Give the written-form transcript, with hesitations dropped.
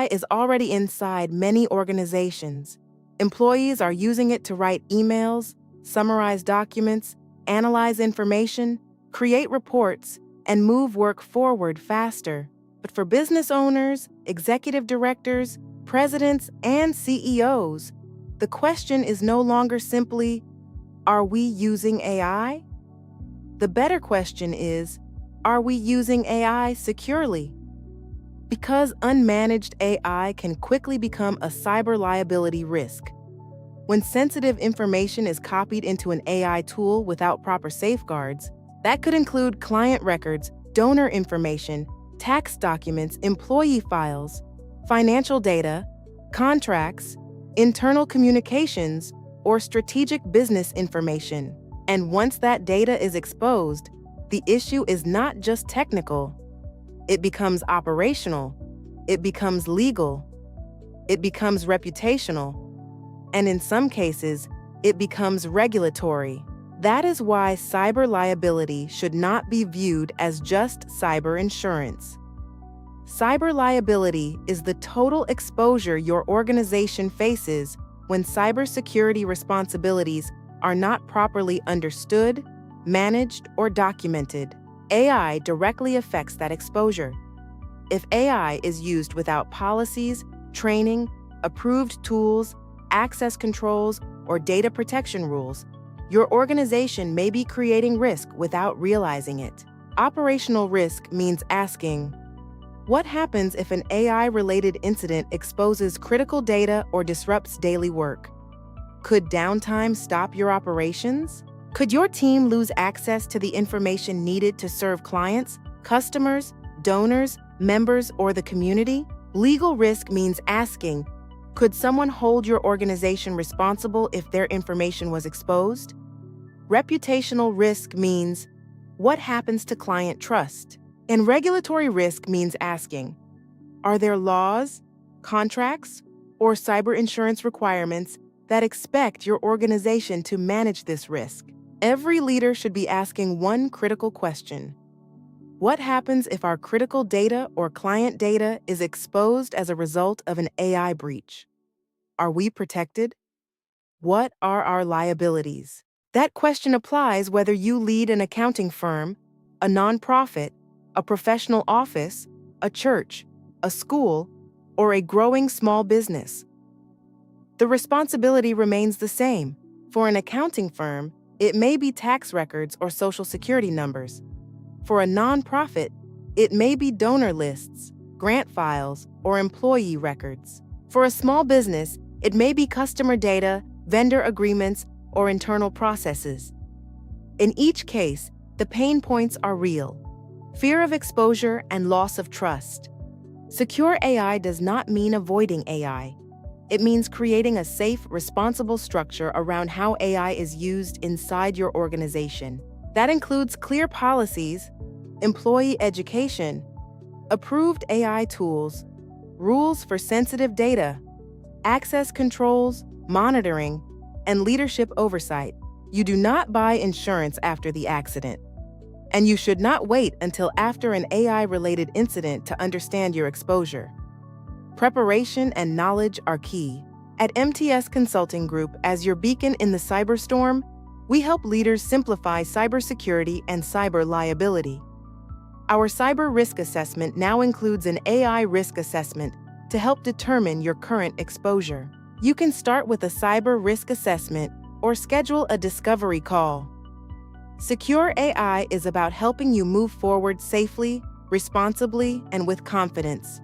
AI is already inside many organizations. Employees are using it to write emails, summarize documents, analyze information, create reports, and move work forward faster. But for business owners, executive directors, presidents, and CEOs, the question is no longer simply, are we using AI? The better question is, are we using AI securely? Because unmanaged AI can quickly become a cyber liability risk. When sensitive information is copied into an AI tool without proper safeguards, that could include client records, donor information, tax documents, employee files, financial data, contracts, internal communications, or strategic business information. And once that data is exposed, the issue is not just technical. It becomes operational, it becomes legal, it becomes reputational, and in some cases, it becomes regulatory. That is why cyber liability should not be viewed as just cyber insurance. Cyber liability is the total exposure your organization faces when cybersecurity responsibilities are not properly understood, managed, or documented. AI directly affects that exposure. If AI is used without policies, training, approved tools, access controls, or data protection rules, your organization may be creating risk without realizing it. Operational risk means asking, what happens if an AI-related incident exposes critical data or disrupts daily work? Could downtime stop your operations? Could your team lose access to the information needed to serve clients, customers, donors, members, or the community? Legal risk means asking, could someone hold your organization responsible if their information was exposed? Reputational risk means, what happens to client trust? And regulatory risk means asking, are there laws, contracts, or cyber insurance requirements that expect your organization to manage this risk? Every leader should be asking one critical question. What happens if our critical data or client data is exposed as a result of an AI breach? Are we protected? What are our liabilities? That question applies whether you lead an accounting firm, a nonprofit, a professional office, a church, a school, or a growing small business. The responsibility remains the same. For an accounting firm, it may be tax records or social security numbers. For a nonprofit, it may be donor lists, grant files, or employee records. For a small business, it may be customer data, vendor agreements, or internal processes. In each case, the pain points are real: fear of exposure and loss of trust. Secure AI does not mean avoiding AI. It means creating a safe, responsible structure around how AI is used inside your organization. That includes clear policies, employee education, approved AI tools, rules for sensitive data, access controls, monitoring, and leadership oversight. You do not buy insurance after the accident. And you should not wait until after an AI-related incident to understand your exposure. Preparation and knowledge are key. At MTS Consulting Group, as your beacon in the cyberstorm, we help leaders simplify cybersecurity and cyber liability. Our cyber risk assessment now includes an AI risk assessment to help determine your current exposure. You can start with a cyber risk assessment or schedule a discovery call. Secure AI is about helping you move forward safely, responsibly, and with confidence.